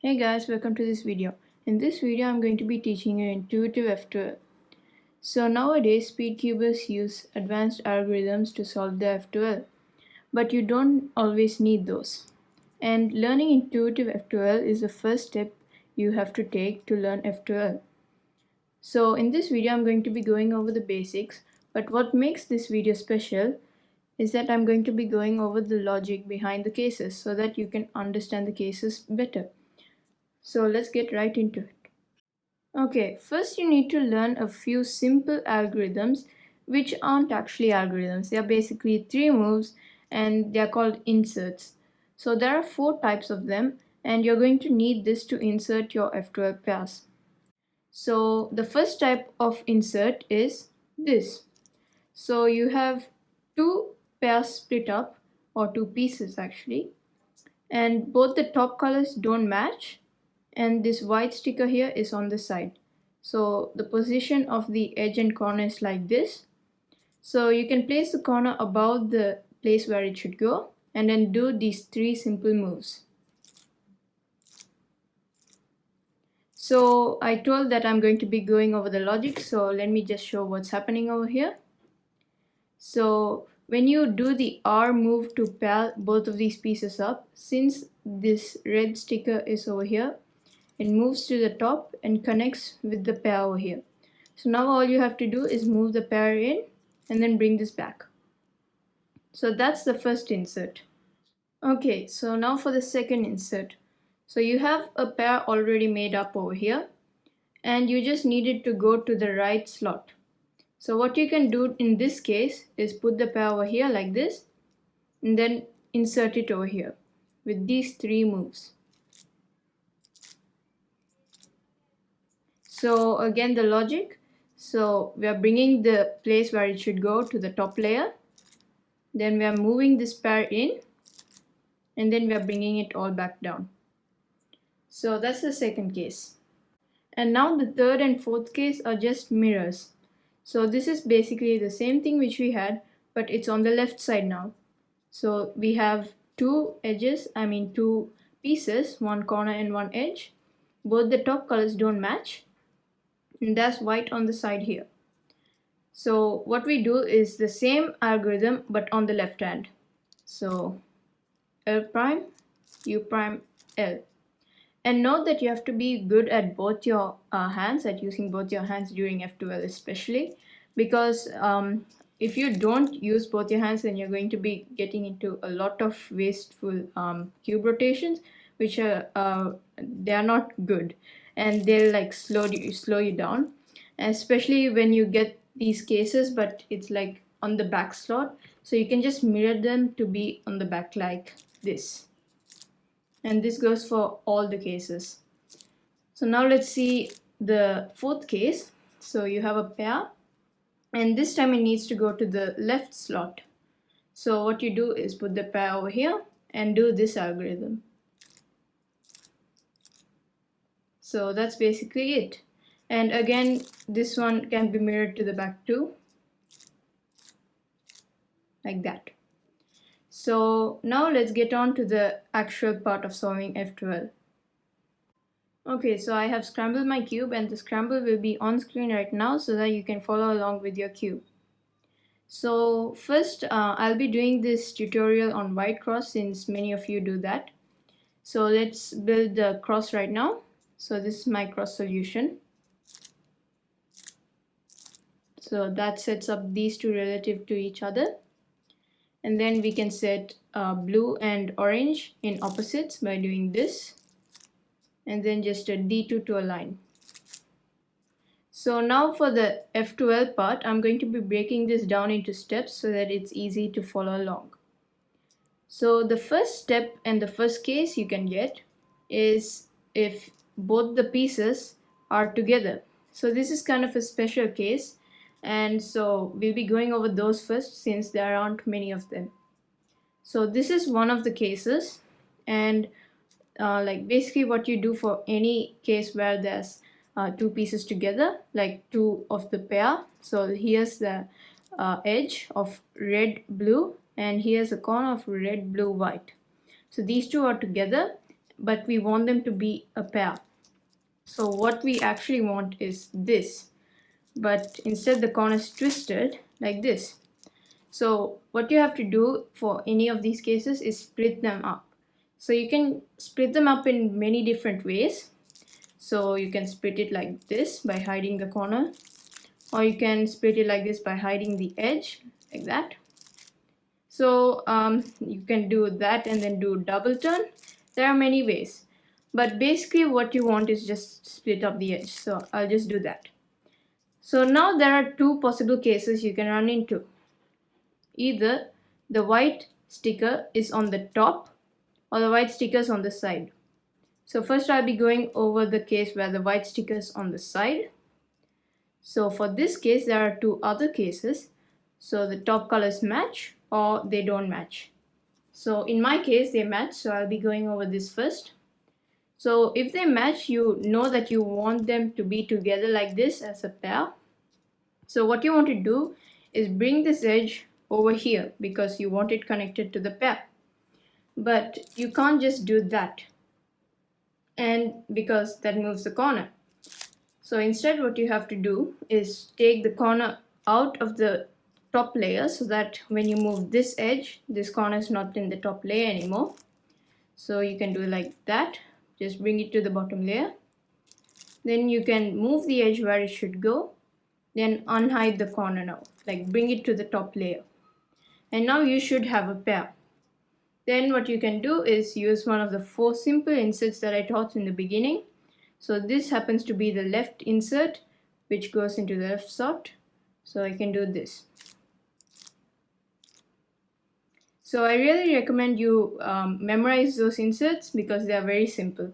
Hey guys, welcome to this video. In this video, I'm going to be teaching you intuitive F2L. So nowadays, speedcubers use advanced algorithms to solve the F2L, but you don't always need those. And learning intuitive F2L is the first step you have to take to learn F2L. So in this video, I'm going to be going over the basics, but what makes this video special is that I'm going to be going over the logic behind the cases so that you can understand the cases better. So let's get right into it. Okay, first you need to learn a few simple algorithms which aren't actually algorithms. They are basically three moves and they are called inserts. So there are four types of them and you're going to need this to insert your F2L pairs. So the first type of insert is this. So you have two pairs split up, or two pieces actually, and both the top colors don't match, and this white sticker here is on the side. So the position of the edge and corner is like this. So you can place the corner above the place where it should go and then do these three simple moves. So I told that I'm going to be going over the logic, so let me just show what's happening over here. So when you do the R move to pair both of these pieces up, since this red sticker is over here, it moves to the top and connects with the pair over here. So now all you have to do is move the pair in and then bring this back. So that's the first insert. Okay, so now for the second insert. So you have a pair already made up over here and you just need it to go to the right slot. So what you can do in this case is put the pair over here like this and then insert it over here with these three moves. So again the logic, so we are bringing the place where it should go to the top layer, then we are moving this pair in, and then we are bringing it all back down. So that's the second case. And now the third and fourth case are just mirrors. So this is basically the same thing which we had, but it's on the left side now. So we have two pieces, one corner and one edge. Both the top colors don't match, and that's white on the side here. So what we do is the same algorithm but on the left hand. So L prime, U prime, L. And note that you have to be good at both your hands, at using both your hands during F2L especially, because if you don't use both your hands, then you're going to be getting into a lot of wasteful cube rotations, which are they are not good, and they'll like slow you down, especially when you get these cases, but it's like on the back slot, so you can just mirror them to be on the back like this. And this goes for all the cases. So now let's see the fourth case. So you have a pair and this time it needs to go to the left slot. So what you do is put the pair over here and do this algorithm. So that's basically it. And again, this one can be mirrored to the back too, like that. So now let's get on to the actual part of solving F2L. Okay, so I have scrambled my cube and the scramble will be on screen right now so that you can follow along with your cube. So first I'll be doing this tutorial on white cross since many of you do that. So let's build the cross right now. So this is my cross solution. So that sets up these two relative to each other. And then we can set blue and orange in opposites by doing this, and then just a D2 to align. So now for the F2L part, I'm going to be breaking this down into steps so that it's easy to follow along. So the first step and the first case you can get is if both the pieces are together. So this is kind of a special case, and so we'll be going over those first since there aren't many of them. So this is one of the cases, and like basically what you do for any case where there's two pieces together, like two of the pair. So here's the edge of red blue and here's a corner of red blue white. So these two are together, but we want them to be a pair. So what we actually want is this, but instead the corner is twisted like this. So what you have to do for any of these cases is split them up. So you can split them up in many different ways. So you can split it like this by hiding the corner, or you can split it like this by hiding the edge, like that. So you can do that and then do double turn. There are many ways, but basically what you want is just split up the edge. So I'll just do that. So now there are two possible cases you can run into. Either the white sticker is on the top or the white sticker is on the side. So first I'll be going over the case where the white sticker is on the side. So for this case there are two other cases. So the top colors match or they don't match. So in my case they match, so I'll be going over this first. So if they match, you know that you want them to be together like this as a pair. So what you want to do is bring this edge over here because you want it connected to the pair. But you can't just do that, and because that moves the corner. So instead what you have to do is take the corner out of the top layer so that when you move this edge, this corner is not in the top layer anymore. So you can do it like that. Just bring it to the bottom layer. Then you can move the edge where it should go. Then unhide the corner now, like bring it to the top layer. And now you should have a pair. Then what you can do is use one of the 4 simple inserts that I taught in the beginning. So this happens to be the left insert, which goes into the left slot. So I can do this. So I really recommend you memorize those inserts because they are very simple.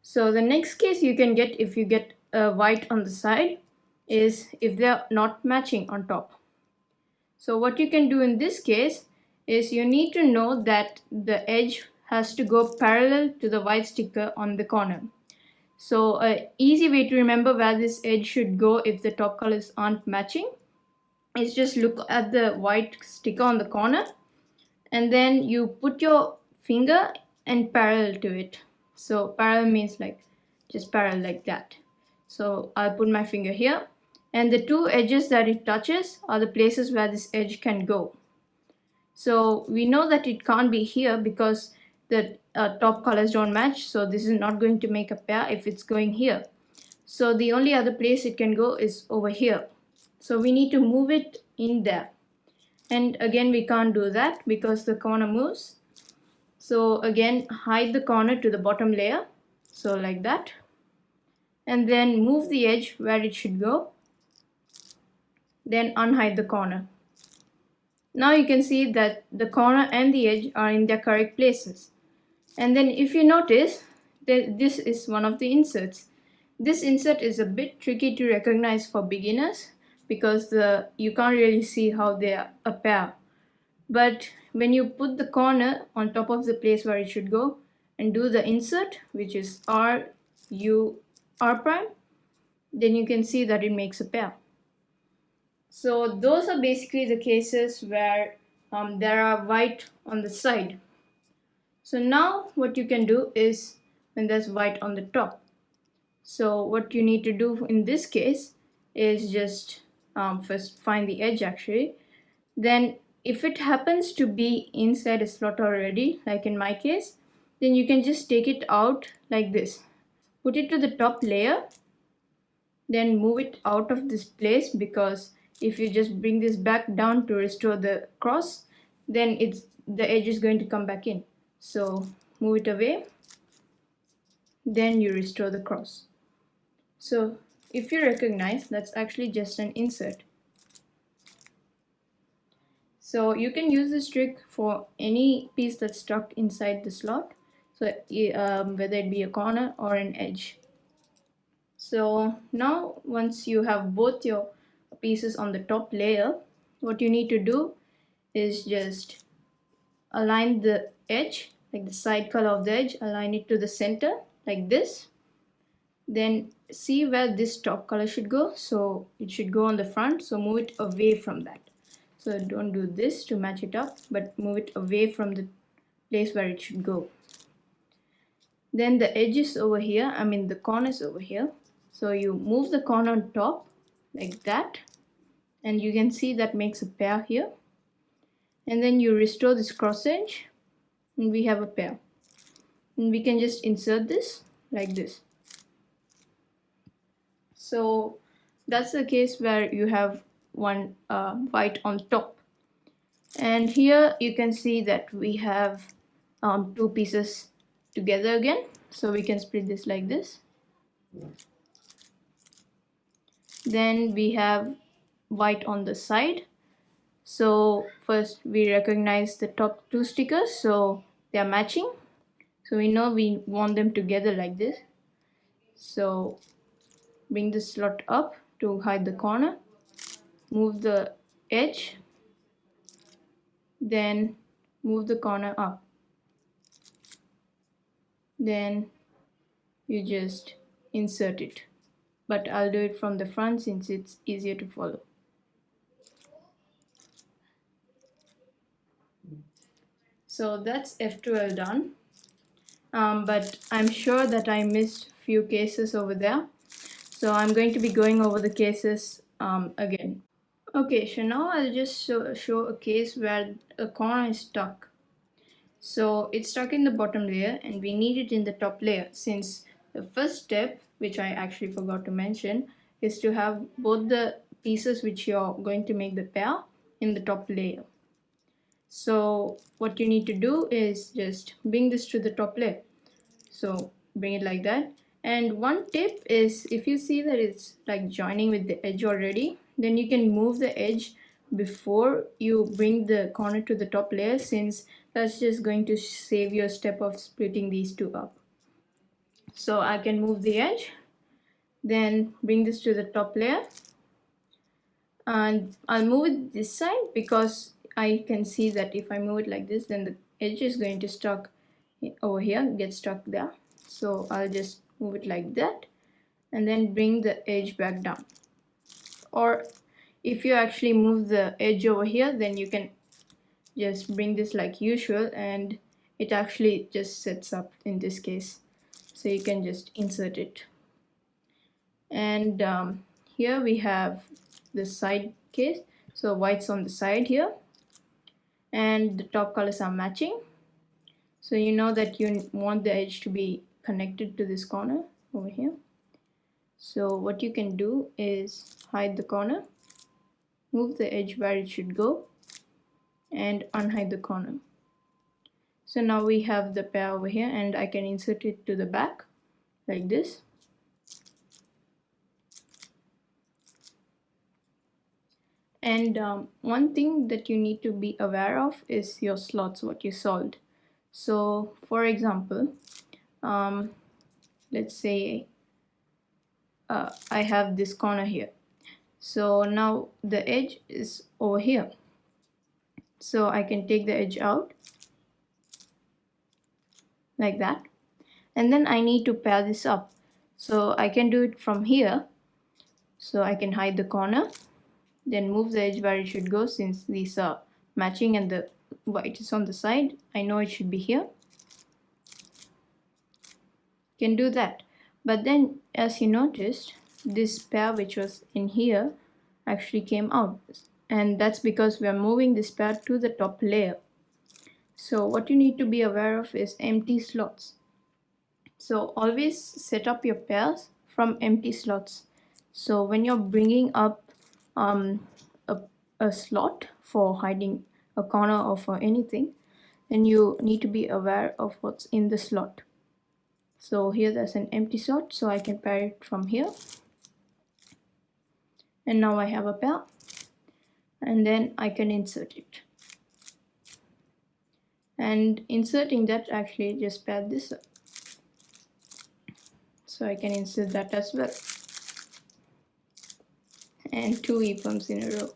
So the next case you can get if you get a white on the side is if they are not matching on top. So what you can do in this case is you need to know that the edge has to go parallel to the white sticker on the corner. So an easy way to remember where this edge should go if the top colors aren't matching is just look at the white sticker on the corner and then you put your finger and parallel to it. So parallel means like just parallel like that. So I'll put my finger here, and the 2 edges that it touches are the places where this edge can go. So we know that it can't be here because the top colors don't match, so this is not going to make a pair if it's going here. So the only other place it can go is over here. So we need to move it in there. And again we can't do that because the corner moves. So again hide the corner to the bottom layer, so like that. And then move the edge where it should go. Then unhide the corner. Now you can see that the corner and the edge are in their correct places. And then if you notice that this is one of the inserts. This insert is a bit tricky to recognize for beginners because you can't really see how they are a pair. But when you put the corner on top of the place where it should go and do the insert, which is R, U, R prime, then you can see that it makes a pair. So those are basically the cases where there are white on the side. So now what you can do is when there's white on the top. So what you need to do in this case is just first find the edge actually. Then if it happens to be inside a slot already, like in my case, then you can just take it out like this. Put it to the top layer, then move it out of this place, because if you just bring this back down to restore the cross, then the edge is going to come back in. So move it away, then you restore the cross. So if you recognize, that's actually just an insert. So you can use this trick for any piece that's stuck inside the slot, so whether it be a corner or an edge. So now once you have both your pieces on the top layer, what you need to do is just align the edge, like the side color of the edge, align it to the center like this. Then see where this top color should go. So it should go on the front, so move it away from that. So don't do this to match it up, but move it away from the place where it should go. Then the edge is over here, the corner is over here. So you move the corner on top like that, and you can see that makes a pair here. And then you restore this cross edge, and we have a pair. And we can just insert this like this. So that's the case where you have one white on top. And here you can see that we have two pieces together again. So we can split this like this. Then we have white on the side. So first we recognize the top two stickers, so they are matching. So we know we want them together like this. So bring the slot up to hide the corner, move the edge, then move the corner up. Then you just insert it. But I'll do it from the front since it's easier to follow. So that's F2L done. But I'm sure that I missed few cases over there. So I'm going to be going over the cases again. Okay, so now I'll just show a case where a corner is stuck. So it's stuck in the bottom layer and we need it in the top layer, since the first step, which I actually forgot to mention, is to have both the pieces which you're going to make the pair in the top layer. So what you need to do is just bring this to the top layer. So bring it like that. And one tip is, if you see that it's like joining with the edge already, then you can move the edge before you bring the corner to the top layer, since that's just going to save you a step of splitting these two up. So I can move the edge, then bring this to the top layer, and I'll move it this side because I can see that if I move it like this, then the edge is going to stuck over here, get stuck there. So I'll just move it like that and then bring the edge back down. Or if you actually move the edge over here, then you can just bring this like usual and it actually just sets up in this case. So you can just insert it. And here we have the side case. So white's on the side here and the top colors are matching. So you know that you want the edge to be connected to this corner over here. So what you can do is hide the corner, move the edge where it should go, and unhide the corner. So now we have the pair over here and I can insert it to the back like this. And one thing that you need to be aware of is your slots, what you solved. So for example, let's say I have this corner here. So now the edge is over here. So I can take the edge out like that. And then I need to pair this up. So I can do it from here. So I can hide the corner, then move the edge where it should go, since these are matching and the white is on the side. I know it should be here. Can do that. But then as you noticed, this pair which was in here actually came out, and that's because we are moving this pair to the top layer. So what you need to be aware of is empty slots. So always set up your pairs from empty slots. So when you're bringing up a slot for hiding a corner or for anything, then you need to be aware of what's in the slot. So here there's an empty slot, so I can pair it from here. And now I have a pair. And then I can insert it. And inserting that, actually just pair this up. So I can insert that as well. And 2 EPUMs in a row.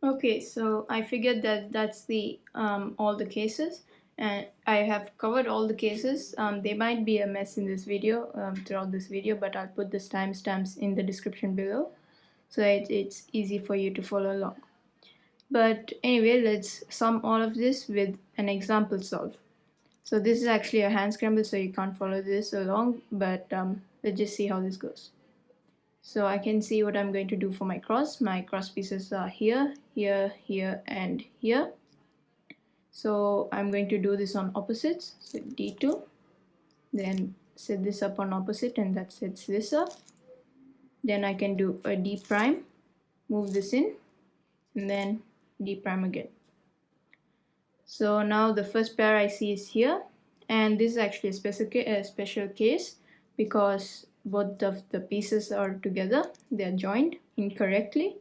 Okay, so I figured that that's the all the cases, and I have covered all the cases. They might be a mess in this video, throughout this video, but I'll put the timestamps in the description below so that it's easy for you to follow along. But anyway, let's sum all of this with an example solve. So this is actually a hand scramble, so you can't follow this along, but let's just see how this goes. So I can see what I'm going to do for my cross. My cross pieces are here, here, here, and here. So I'm going to do this on opposites. So D2, then set this up on opposite, and that sets this up. Then I can do a D prime, move this in, and then D prime again. So now the first pair I see is here, and this is actually a special case because both of the pieces are together, they are joined incorrectly.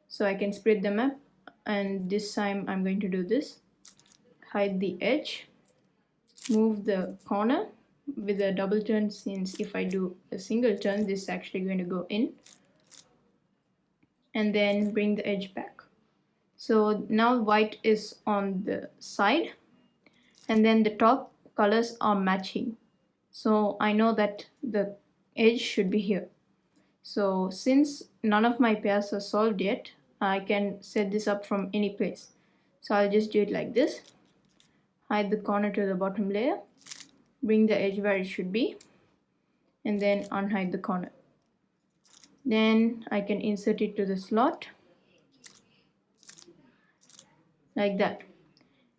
So I can split them up, and this time I'm going to do this: hide the edge, move the corner with a double turn, since if I do a single turn, this is actually going to go in, and then bring the edge back. So now white is on the side, and then the top colors are matching. So I know that the edge should be here. So since none of my pairs are solved yet, I can set this up from any place. So I'll just do it like this: hide the corner to the bottom layer, bring the edge where it should be, and then unhide the corner. Then I can insert it to the slot like that.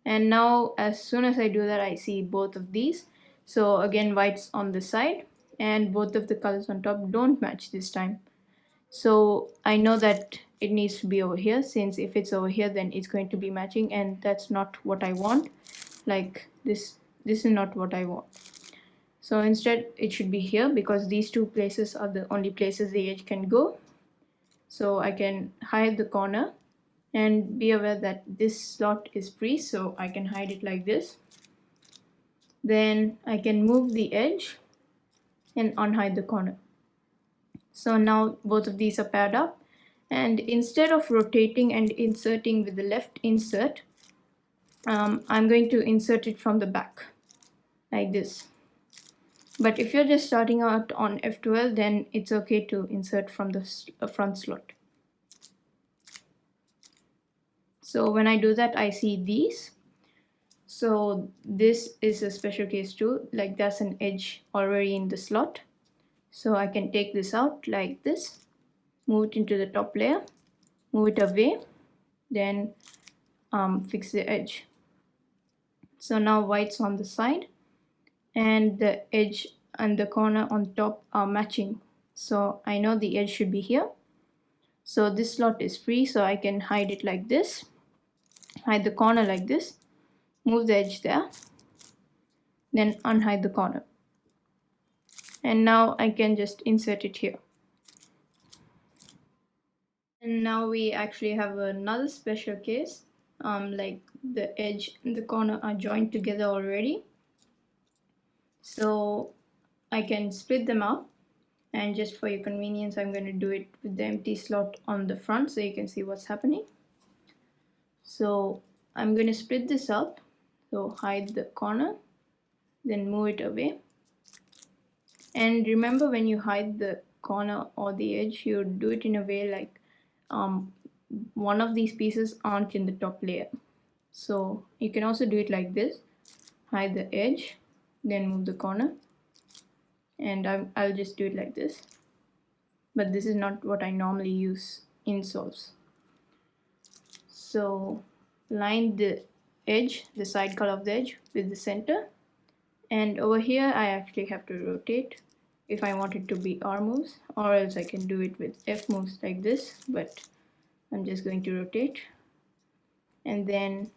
And now as soon as I do that, I see both of these. So again, white's on the side, and both of the colors on top don't match this time. So I know that it needs to be over here, since if it's over here, then it's going to be matching, and that's not what I want. Like this is not what I want. So instead it should be here, because these two places are the only places the edge can go. So I can hide the corner, and be aware that this slot is free, so I can hide it like this. Then I can move the edge and unhide the corner. So now both of these are paired up, and instead of rotating and inserting with the left insert, I'm going to insert it from the back like this. But if you're just starting out on F2L, then it's okay to insert from the front slot. So when I do that, I see these. So this is a special case too, like there's an edge already in the slot. So I can take this out like this, move it into the top layer, move it away, then fix the edge. So now white's on the side, and the edge and the corner on top are matching. So I know the edge should be here. So this slot is free, so I can hide it like this, hide the corner like this, move the edge there, then unhide the corner. And now I can just insert it here. And now we actually have another special case, like the edge and the corner are joined together already. So I can split them up, and just for your convenience, I'm going to do it with the empty slot on the front so you can see what's happening. So I'm going to split this up, so hide the corner, then move it away. And remember, when you hide the corner or the edge, you do it in a way like one of these pieces aren't in the top layer. So you can also do it like this: hide the edge, then move the corner, and I'll just do it like this. But this is not what I normally use in solves. So line the edge, the side color of the edge, with the center, and over here I actually have to rotate if I want it to be R moves, or else I can do it with F moves like this, but I'm just going to rotate. And then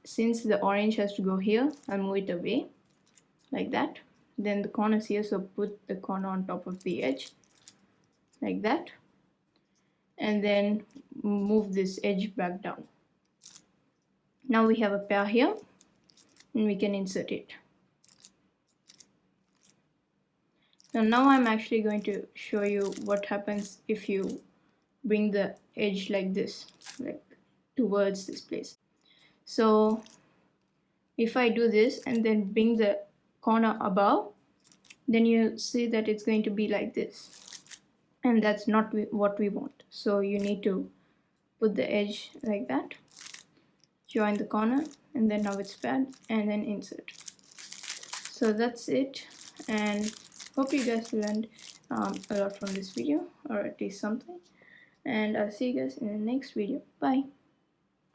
since the orange has to go here, I'll move it away like that. Then the corner's here, so put the corner on top of the edge like that, and then move this edge back down. Now we have a pair here, and we can insert it. Now I'm actually going to show you what happens if you bring the edge like this, like towards this place. So if I do this and then bring the corner above, then you see that it's going to be like this, and that's not what we want. So you need to put the edge like that, join the corner, and then now it's paired, and then insert. So that's it, and hope you guys learned a lot from this video, or at least something, and I'll see you guys in the next video. Bye.